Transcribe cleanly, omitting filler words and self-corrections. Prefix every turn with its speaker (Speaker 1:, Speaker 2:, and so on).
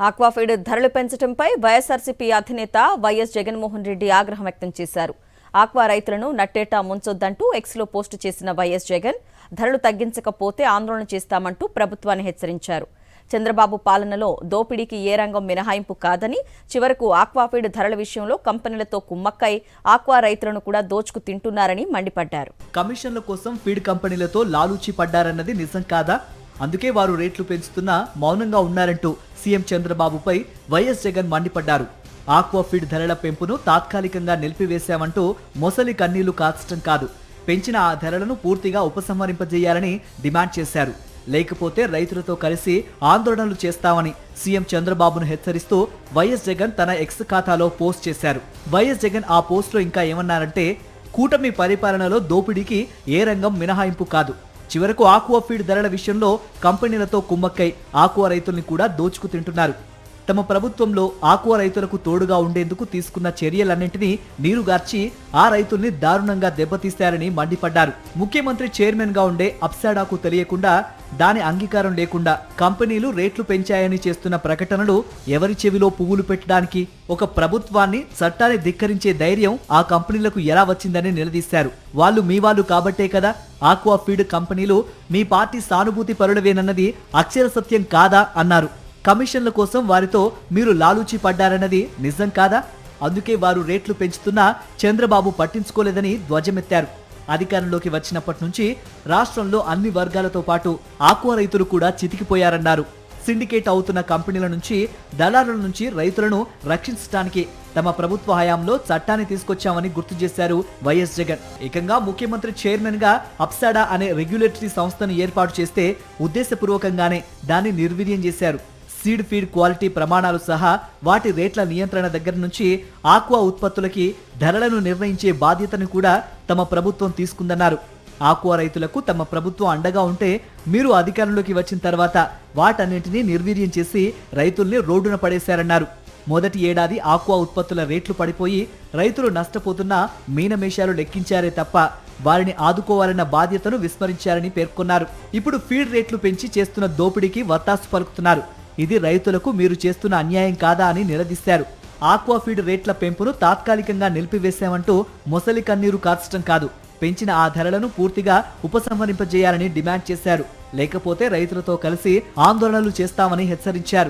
Speaker 1: Aqua feed ధరలు పెంచడంపై వైఎస్ఆర్సీపీ అధినేత YS Jaganmohan Reddy ఆగ్రహం వ్యక్తం చేశారు. ఆక్వా రైతులను నట్టేటా ముంచొద్దంటూ ఎక్స్లో పోస్టు చేసిన వైఎస్ జగన్ ధరలు తగ్గించకపోతే ఆందోళన చేస్తామంటూ ప్రభుత్వాన్ని హెచ్చరించారు. చంద్రబాబు పాలనలో దోపిడీకి ఏ రంగం మినహాయింపు కాదని, చివరకు ఆక్వాఫీడ్ ధరల విషయంలో కంపెనీలతో కుమ్మక్కై ఆక్వా రైతులను కూడా దోచుకు తింటున్నారని మండిపడ్డారు.
Speaker 2: కమిషన్ల కోసం ఫీడ్ కంపెనీలతో లాలూచి పడ్డారన్నది నిజం కాదా? అందుకే వారు రేట్లు పెంచుతున్నా మౌనంగా ఉన్నారంటూ సీఎం చంద్రబాబుపై వైఎస్ జగన్ మండిపడ్డారు. ఆక్వా ఫీడ్ ధరల పెంపును తాత్కాలికంగా నిలిపివేశామంటూ మొసలి కన్నీళ్లు కాల్చడం కాదు, పెంచిన ఆ ధరలను పూర్తిగా ఉపసంహరింపజేయాలని డిమాండ్ చేశారు. లేకపోతే రైతులతో కలిసి ఆందోళనలు చేస్తామని సీఎం చంద్రబాబును హెచ్చరిస్తూ వైఎస్ జగన్ తన ఎక్స్ ఖాతాలో పోస్ట్ చేశారు. వైఎస్ జగన్ ఆ పోస్ట్లో ఇంకా ఏమన్నారంటే, కూటమి పరిపాలనలో దోపిడీకి ఏ రంగం మినహాయింపు కాదు, చివరకు ఆక్వా ఫీడ్ ధరల విషయంలో కంపెనీలతో కుమ్మక్కై ఆక్వా రైతుల్ని కూడా దోచుకు తింటున్నారు. తమ ప్రభుత్వంలో ఆక్వా రైతులకు తోడుగా ఉండేందుకు తీసుకున్న చర్యలన్నింటినీ నీరుగార్చి ఆ రైతుల్ని దారుణంగా దెబ్బతీశారని మండిపడ్డారు. ముఖ్యమంత్రి చైర్మన్ గా ఉండే అప్సాడాకు తెలియకుండా, దాని అంగీకారం లేకుండా కంపెనీలు రేట్లు పెంచాయని చేస్తున్న ప్రకటనలు ఎవరి చెవిలో పువ్వులు పెట్టడానికి, ఒక ప్రభుత్వాన్ని చట్టాన్ని ధిక్కరించే ధైర్యం ఆ కంపెనీలకు ఎలా వచ్చిందని నిలదీశారు. వాళ్ళు మీ వాళ్ళు కాబట్టే కదా ఆక్వా ఫీడ్ కంపెనీలు మీ పార్టీ సానుభూతి పరులవేనన్నది అక్షర సత్యం కాదా అన్నారు. కమిషన్ల కోసం వారితో మీరు లాలూచి పడ్డారన్నది నిజం కాదా? అందుకే వారు రేట్లు పెంచుతున్నా చంద్రబాబు పట్టించుకోలేదని ధ్వజమెత్తారు. అధికారంలోకి వచ్చినప్పటి నుంచి రాష్ట్రంలో అన్ని వర్గాలతో పాటు ఆక్వా రైతులు కూడా చితికిపోయారన్నారు. సిండికేట్ అవుతున్న కంపెనీల నుంచి, దళారుల నుంచి రైతులను రక్షించడానికి తమ ప్రభుత్వ హయాంలో చట్టాన్ని తీసుకొచ్చామని గుర్తు చేశారు వైఎస్ జగన్. ఏకంగా ముఖ్యమంత్రి చైర్మన్ గా అప్సాడా అనే రెగ్యులేటరీ సంస్థను ఏర్పాటు చేస్తే ఉద్దేశపూర్వకంగానే దాన్ని నిర్వీర్యం చేశారు. సీడ్ ఫీడ్ క్వాలిటీ ప్రమాణాలు సహా వాటి రేట్ల నియంత్రణ దగ్గర నుంచి ఆక్వా ఉత్పత్తులకి ధరలను నిర్ణయించే బాధ్యతను కూడా తమ ప్రభుత్వం తీసుకుందన్నారు. ఆక్వా రైతులకు తమ ప్రభుత్వం అండగా ఉంటే, మీరు అధికారంలోకి వచ్చిన తర్వాత వాటన్నింటినీ నిర్వీర్యం చేసి రైతుల్ని రోడ్డున పడేశారన్నారు. మొదటి ఏడాది ఆక్వా ఉత్పత్తుల రేట్లు పడిపోయి రైతులు నష్టపోతున్నా మీనమేషాలు లెక్కించారే తప్ప వారిని ఆదుకోవాలన్న బాధ్యతను విస్మరించారని పేర్కొన్నారు. ఇప్పుడు ఫీడ్ రేట్లు పెంచి చేస్తున్న దోపిడీకి వత్తాసు పలుకుతున్నారు. ఇది రైతులకు మీరు చేస్తున్న అన్యాయం కాదా అని నిలదీశారు. ఆక్వా ఫీడ్ రేట్ల పెంపును తాత్కాలికంగా నిలిపివేశామంటూ మొసలి కన్నీరు కార్చడం కాదు, పెంచిన ఆ ధరలను పూర్తిగా ఉపసంహరింపజేయాలని డిమాండ్ చేశారు. లేకపోతే రైతులతో కలిసి ఆందోళనలు చేస్తామని హెచ్చరించారు.